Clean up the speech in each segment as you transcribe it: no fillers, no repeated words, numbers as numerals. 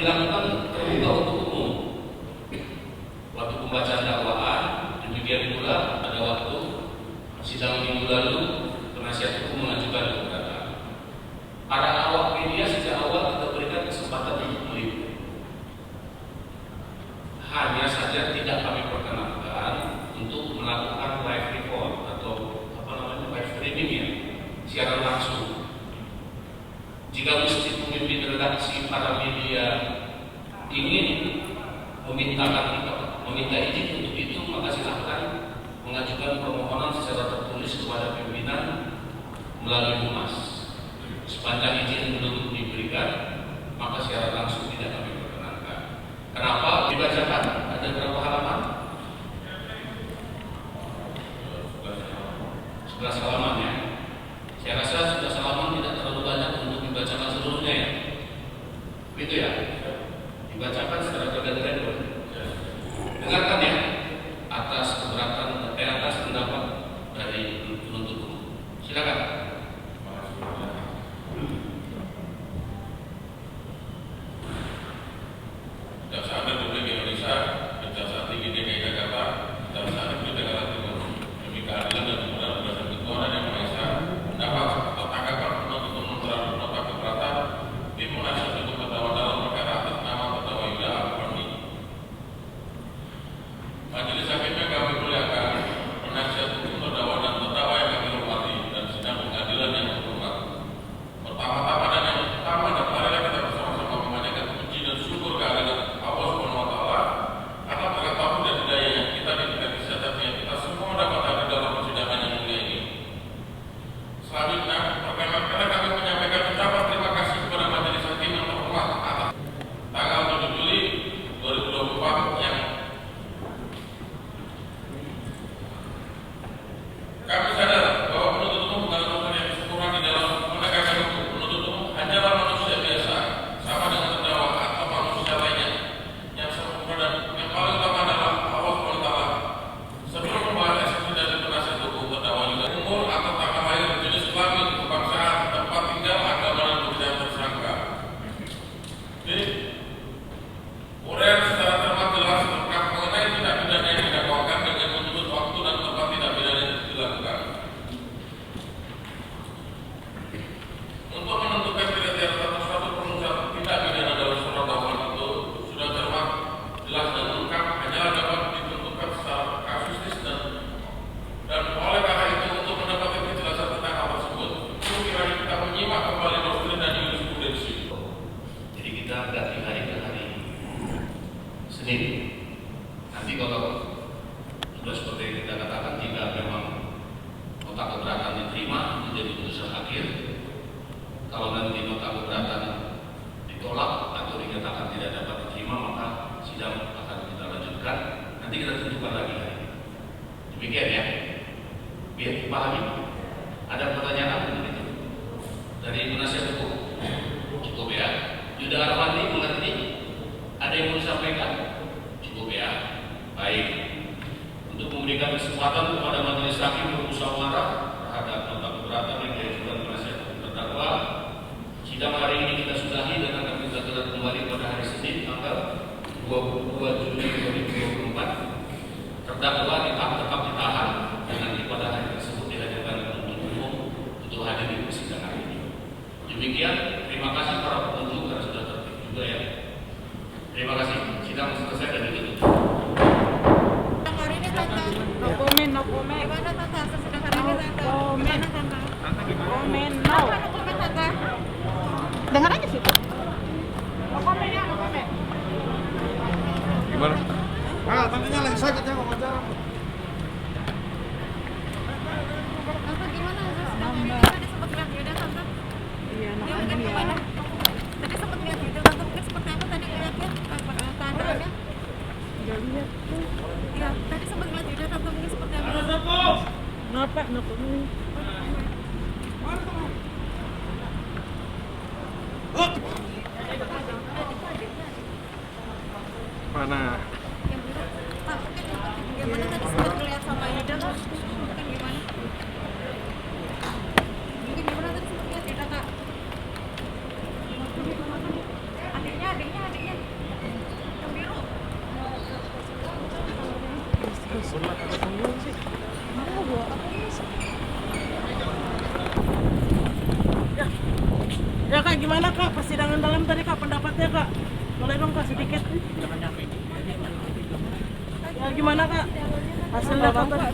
dilakukan terbuka untuk umum. Waktu pembacaan dakwaan, demikian pula pada waktu sidang minggu lalu penasihat hukum mengajukan keberatan. Para awak media sejak awal kita berikan kesempatan untuk meliput. Hanya saja tidak kami perkenankan untuk melakukan live report atau live streaming ya, siaran langsung. Jika mesti pemimpin redaksi para media ingin meminta izin untuk itu, maka silahkan mengajukan permohonan secara tertulis kepada pimpinan melalui humas. Sepanjang izin belum diberikan, maka siaran langsung tidak kami perkenankan. Kenapa? Dibacakan ada berapa halaman? 11 halaman ya. Saya rasa 11 halaman tidak terlalu banyak untuk dibacakan seluruhnya ya. Begitu ya? Dibacakan secara bergantian. Dengarkan ya, atas pendapat dari penuntut umum. Silakan. Kejaksaan Republik Indonesia, Kejaksaan Tinggi DKI Jakarta, Kejaksaan Negeri Jakarta Timur, demi keadilan dan kemudahan berdasarkan ketuhanan yang Maha Esa, mendapat atau tanggapan penuntut umum terhadap nota keberatan tim penasihat hukum terdakwa dalam perkara atas nama terdakwa Yuda Al-Farni. Majelis hakim yang kami muliakan, penasihat hukum terdakwa dan terdakwa yang kami hormati, dan sidang pengadilan yang terhormat. Pertama-tama dan yang utama, dan marilah kita bersama-sama memanjatkan puji dan syukur kehadirat Allah Subhanahu wa Ta'ala atas berkat taufik dan hidayah yang kita diberikan kesehatan yang kita semua dapat hadir dalam persidangan yang mulia ini. Selanjutnya, perkenankan kami menyampaikan ucapan terima kasih kepada majelis hakim yang terhormat atas tanggal 7 Juli 2024 yang kami sadar bahwa penuntut umum dalam unsur yang sempurna di dalam menegakkan hukum. Penuntut umum hanyalah manusia biasa, sama dengan terdakwa atau manusia lainnya yang sempurna, dan yang paling utama adalah Allah SWT. Sebelum membahas esensi dari penasihat hukum terdakwa juga umur atau tanggal lahir, jenis kelamin, kebangsaan, tempat tinggal, agama dan budaya tersangka. Jadi, uraian secara cermat jelas lengkap mengenai tindak pidana yang didakwakan dengan menyebut waktu dan tempat tindak pidana yang dilakukan. Untuk menentukan kriteria atas suatu pengucapan tindak pidana dalam surat dakwaan itu sudah cermat, jelas dan lengkap, hanyalah dapat ditentukan secara kasuistis dan oleh karena itu untuk mendapatkan kejelasan tentang hal tersebut, kiranya kita menyimak kembali doktrin dan jurisprudensi. Jadi kita ganti hari ke hari Senin. Nanti kalau sudah seperti yang kita katakan, jika memang nota keberatan diterima menjadi putusan akhir, kalau nanti nota keberatan ditolak atau dinyatakan tidak dapat diterima, maka sidang akan kita lanjutkan. Nanti kita tentukan lagi hari. Demikian ya, biar dipahami. Ada pertanyaan apa begitu dari penasihat hukum? Cukup ya. Yuda Al-Farni mengerti? Ada yang mau disampaikan? Cukup ya. Baik. Untuk memberikan kesempatan kepada majelis hakim bermusyawarah terhadap nota keberatan yang diajukan penasihat hukum terdakwa, sidang hari ini kita sudahi dan akan kita gelar kembali pada hari Senin tanggal 22 Juli 2024. Terdakwa tetap ditahan dan nanti pada hari tersebut dihadirkan penuntut umum untuk hadir di persidangan ini. Demikian, terima kasih para pengunjung karena sudah tertib juga ya. Terima kasih. Sidang selesai dan ditutup. No comment, no comment. Gimana tante hasil sidang hari ini tante? Comment. Gimana tante? Comment, no. Apa no comment tante? Dengar aja sih. No comment ya, no comment. Gimana? Ah, tantenya lagi sakit ya wawancara. Tante gimana hasil sidang hari ini? Tadi sempat lihat video tante. Iya, no Dia comment mungkin ya. gimana? Tadi sempat lihat video tante, mungkin seperti apa tadi lihatnya? Keadaannya? Gak lihat tuh. Iya, tadi sempat lihat video tante, mungkin seperti apa? Kenapa? No comment. Mana? Yang benar, Pak, mungkin gimana tadi sempat ngeliat sama Yuda, mungkin gimana? Mungkin gimana tadi sempat lihat Yuda, Kak? Adiknya. Ya kak, gimana kak persidangan dalam tadi kak, pendapatnya kak? Boleh dong kak sedikit? Ya gimana kak? Hasilnya kak tadi?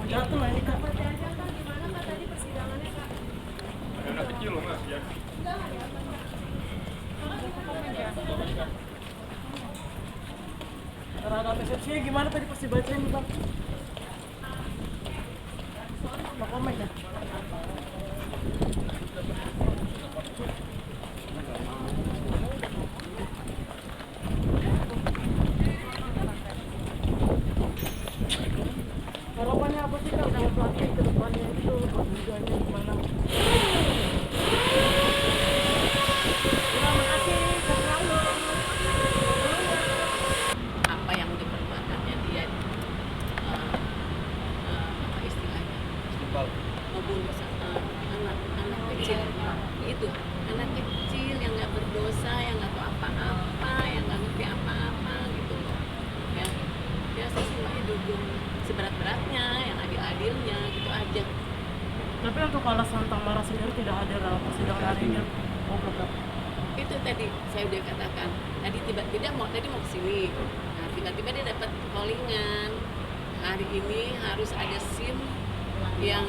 Jatuh lah ini kak. Gimana kak tadi persidangannya kak? Ada anak kecil loh mas ya. Terhadap persepsinya gimana tadi pas dibacain bang? Mau komen ya? Harapannya apa sih kak buat pelatih ke depannya itu, perbedaannya gimana? Apa yang untuk perbuatannya dia apa istilahnya membunuh anak kecil itu anak kecil yang nggak berdosa, yang nggak tahu apa-apa, yang nggak ngerti apa-apa gitu loh ya. Dia sesuai dihukum seberat-beratnya, yang adil-adilnya gitu aja. Tapi untuk alasan Tamara sendiri tidak hadir dalam persidangan hari ini. Oh belum. Itu tadi saya udah katakan tadi tiba-tiba mau ke sini, nah tiba-tiba dia dapat callingan hari ini harus ada SIM yang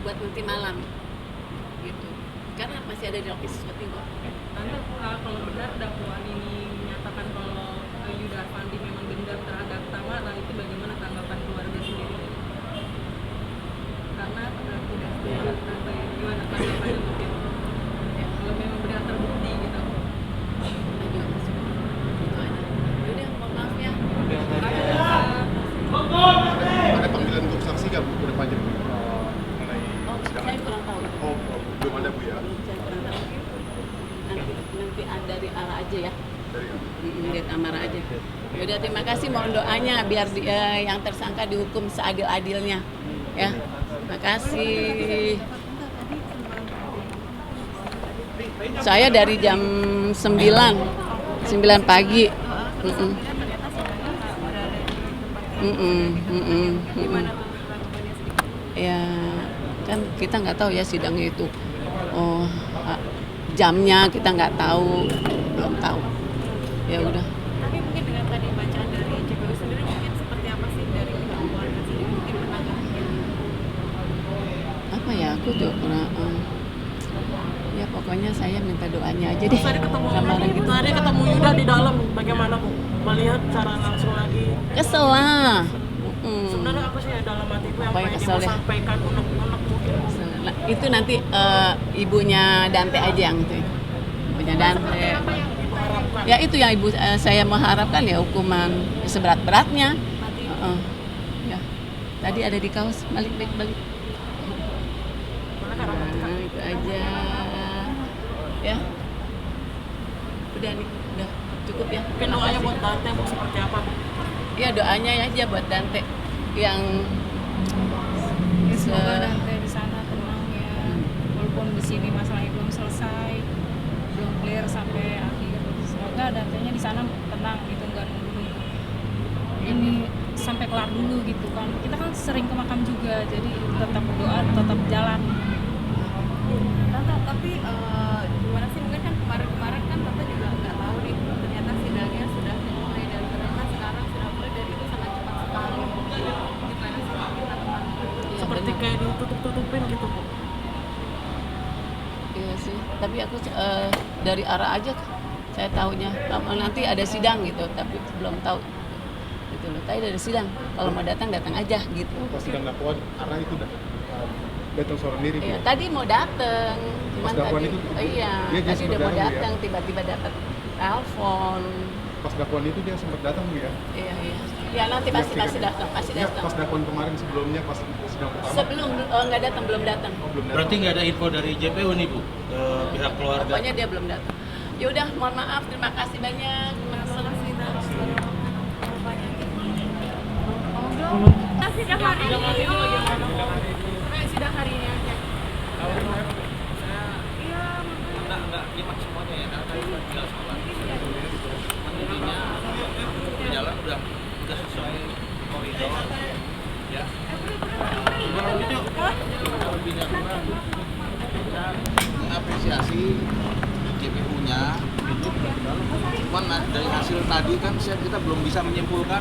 buat nanti malam gitu karena masih ada di lokasi seperti itu. Tante, kalau benar dakwaan ini menyatakan kalau Yuda Arfandi memang dendam terhadap Tamara, itu bagaimana tanggapan keluarga sendiri? Karena tidak setuju, Tante, gimana tanggapannya untuk itu? Kalau memang benar terbukti gitu. Aduh, itu aja. Yaudah, mohon maaf ya. Ada panggilan untuk saksi nggak bu ke depannya bu? Mengenai Oh, persidangan? saya kurang tahu. Oh, belum ada bu ya? Saya kurang tahu. Nanti ada dari arah aja ya. Dari Lihat Amara aja. Yaudah, terima kasih, mohon doanya biar yang tersangka dihukum seadil-adilnya ya. Terima kasih. Saya dari jam 9 pagi. Ya kan kita nggak tahu ya sidangnya itu. Oh, jamnya kita nggak tahu, belum tahu. Ya udah. Tapi mungkin dengan tadi bacaan dari JPU sendiri mungkin seperti apa sih dari pihak keluarga sendiri mungkin menanggapinya? Apa ya, aku juga pernah ya pokoknya saya minta doanya aja deh sama orang gitu. Tadi ketemu Yuda di dalam, bagaimana bu? Melihat cara langsung lagi. Kesel lah. Sebenarnya apa sih ya dalam hatiku yang Apa yang pengen kesel dia ya? mau sampaikan unek-unek mungkin? Nah, itu nanti ibunya Dante aja yang itu. Ibunya Dante. Ya itu yang ibu saya mengharapkan ya hukuman seberat-beratnya. Ya. Tadi ada di kaos, balik. Nah, itu aja. Ya. Udah nih, udah cukup ya. Mungkin doanya buat Dante bu seperti apa bu? Ya doanya aja buat Dante yang Semoga Dante di sana tenang ya, walaupun di sini masalahnya belum selesai, belum clear sampai akhir. Semoga Dantenya di sana tenang gitu, nggak nunggu ini sampai kelar dulu gitu kan. Kita kan sering ke makam juga, jadi tetap berdoa, tetap jalan. Tante, tapi gimana sih mungkin kan kemarin kan Tante juga nggak tahu nih ternyata sidangnya sudah dimulai dan ternyata sekarang sudah mulai dan itu sangat cepat sekali. Gimana sih mungkin tentang Seperti kayak ditutup-tutupin gitu bu. Iya sih, tapi aku dari arah aja saya tahunya nanti ada sidang gitu, tapi belum tahu gitu loh. Tadi ada sidang, kalau mau datang aja gitu. pas sidang dakwaan arah itu dah datang seorang diri bu. Iya, tadi mau datang, cuman Pas dakwaan tadi itu, iya, dia tadi sempat udah mau datang, Bu, ya? datang, tiba-tiba dapat telepon. Pas dakwaan itu dia sempat datang bu ya? Iya. Ya nanti pasti datang, pasti Ya, datang. pas dakwaan kemarin sebelumnya pas sidang pertama. Sebelum nggak datang, belum datang. Oh, belum datang. Berarti nggak ada info dari JPU nih Bu ke pihak keluarga? Pokoknya dia belum datang. Ya udah, mohon maaf, terima kasih banyak. kasih Kak Fani. Sidang hari ini bagaimana? sidang hari ini aja. Kalau saya Iya, makanya. nggak nyimak semuanya ya, karena tadi sudah tinggal sholat. Intinya berjalan udah sesuai koridor ya. Lebihnya kurang. Kita mengapresiasi JPU-nya. Cuman dari hasil tadi kan kita belum bisa menyimpulkan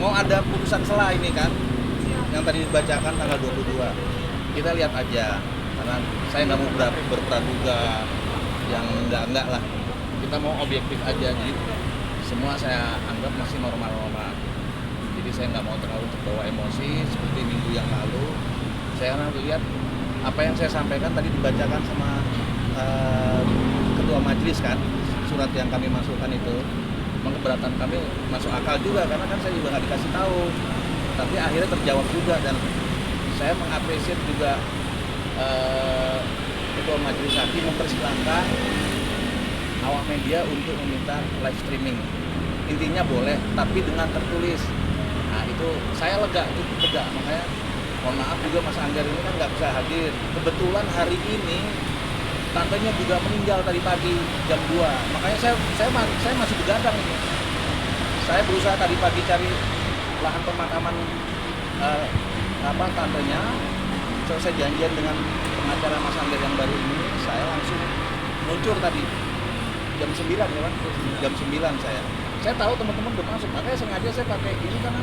mau ada putusan sela ini kan yang tadi dibacakan tanggal 22. Kita lihat aja karena saya nggak mau berpraduga yang enggak lah. Kita mau objektif aja, jadi semua saya anggap masih normal-normal. Jadi saya nggak mau terlalu terbawa emosi seperti minggu yang lalu. Saya lihat apa yang saya sampaikan tadi dibacakan sama ketua majelis kan, surat yang kami masukkan itu, memang keberatan kami masuk akal juga karena kan saya juga nggak dikasih tahu, tapi akhirnya terjawab juga dan saya mengapresiasi juga ketua majelis hakim mempersilahkan awak media untuk meminta live streaming. Intinya boleh, tapi dengan tertulis. Nah itu saya lega, cukup lega, makanya mohon maaf juga Mas Anggar ini kan nggak bisa hadir. Kebetulan hari ini tantenya juga meninggal tadi pagi jam 2. Makanya saya masih begadang ini. Saya berusaha tadi pagi cari lahan pemakaman tantenya. Selesai janjian dengan pengacara Mas Anggar yang baru ini, saya langsung muncul tadi jam 9 ya Pak. Jam 9 saya tahu teman-teman udah masuk, makanya sengaja saya pakai ini karena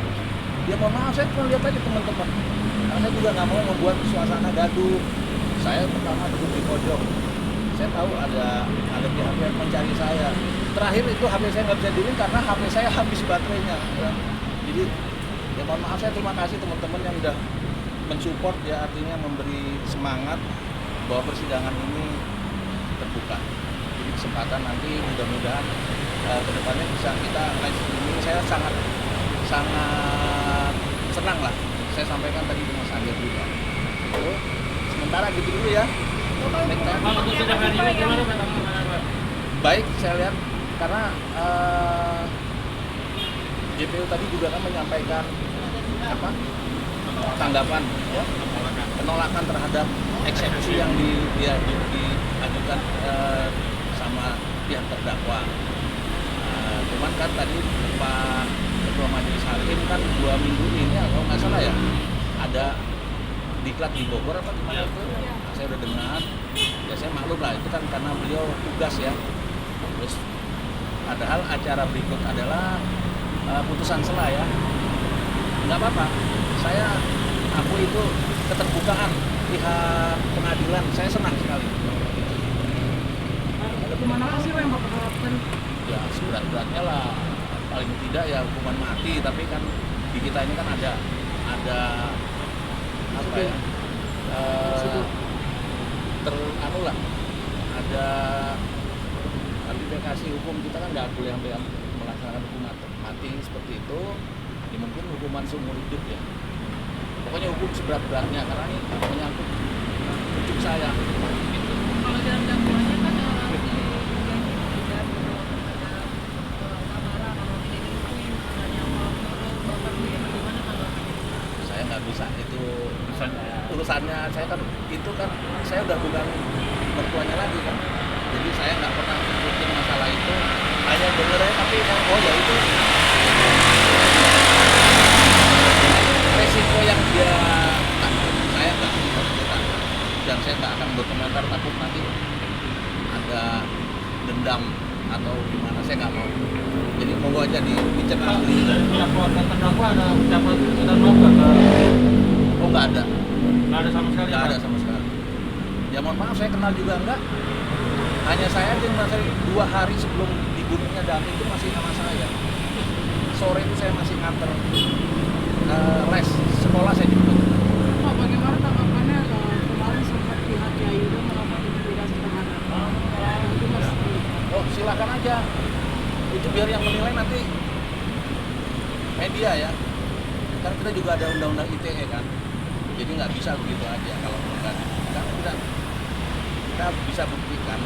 dia mohon maaf saya cuma lihat aja teman-teman. Karena saya juga nggak mau membuat suasana gaduh. Saya pertama duduk di pojok. Saya tahu ada pihak yang mencari saya. Terakhir itu HP saya nggak bisa dihubungin karena HP saya habis baterainya. Ya. Jadi ya mohon maaf, saya terima kasih teman-teman yang udah mensupport ya, artinya memberi semangat bahwa persidangan ini terbuka. Jadi kesempatan nanti mudah-mudahan kedepannya bisa kita live streaming. Saya sangat senang lah. Saya sampaikan tadi dengan Mas Anggar juga. Itu sementara gitu dulu ya. Kalau untuk sidang hari ini gimana Pak? Baik, saya lihat karena JPU tadi juga kan menyampaikan tanggapan ya, penolakan terhadap eksekusi yang diajukan sama pihak terdakwa. Cuman kan tadi Pak Ketua Majelis Hakim kan 2 minggu ini kalau nggak salah ya ada diklat di Bogor apa gimana itu? Nah, saya udah dengar, ya saya maklum lah itu kan karena beliau tugas ya. Terus padahal acara berikut adalah putusan sela ya. Nggak apa-apa, saya aku itu keterbukaan pihak pengadilan, saya senang sekali. Hukuman apa sih yang Bapak harapkan? Ya seberat-beratnya lah, paling tidak ya hukuman mati, tapi kan di kita ini kan ada apa ya, ada aplikasi hukum kita kan nggak boleh sampai melaksanakan hukuman mati seperti itu. Ya mungkin hukuman seumur hidup ya. Pokoknya hukum seberat-beratnya karena ini menyangkut hidup saya. Gitu. Kalau dalam dakwaannya kan saya nggak bisa itu urusannya. Saya kan itu kan saya udah bukan mertuanya lagi kan, jadi saya nggak pernah ngikutin masalah itu, hanya dengernya tapi oh ya itu resiko yang dia tanggung, saya nggak ikut-ikutan dan saya nggak akan berkomentar takut nanti ada dendam atau gimana, saya nggak mau. Jadi monggo aja dicerna dulu. Keluarga terdakwa ada ucapan dan maaf nggak? Oh nggak ada. Nggak ada sama sekali. Nggak ada sama sekali. Ya mohon maaf, saya kenal juga enggak. Hanya saya aja yang merasa 2 hari sebelum dibunuhnya Dami itu masih sama saya. Sore itu saya masih nganter les sekolah saya jemput. Pak, bagaimana tanggapannya kemarin sempat pihak Yayuda melakukan intimidasi terhadap itu Mas? Oh silakan aja. Itu biar yang menilai nanti media ya. Karena kita juga ada undang-undang ITE kan. Jadi nggak bisa begitu aja kalau bukan. Kita bisa buktikan,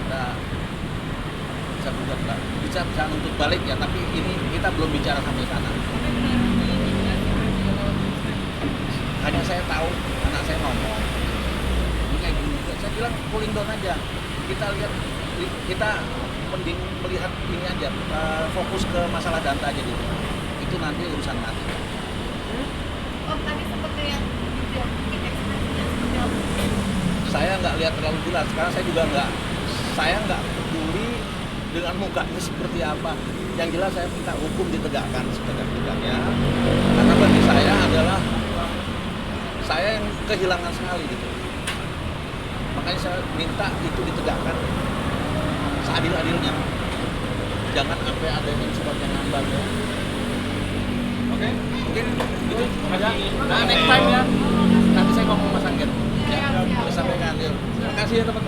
kita bisa nuntut balik ya, tapi ini kita belum bicara sampai sana. hanya saya tahu anak saya ngomong ini kayak gini. Saya bilang cooling down aja, kita lihat, kita mending melihat ini aja, fokus ke masalah data aja dulu, itu nanti urusan nanti. Oh, tadi seperti yang dibilang, mungkin ekspresinya seperti apa? Saya nggak lihat terlalu jelas, karena saya nggak peduli dengan mukanya seperti apa. Yang jelas saya minta hukum ditegakkan setegak-tegaknya, karena bagi saya adalah saya yang kehilangan sekali gitu. Makanya saya minta itu ditegakkan seadil-adilnya. Jangan sampai ada yang sifatnya ngambang ya. Oke, mungkin gitu aja. Nah, next time ya. Nanti saya ngomong Mas Angger. Ya, sampaikan. Terima kasih ya teman-teman.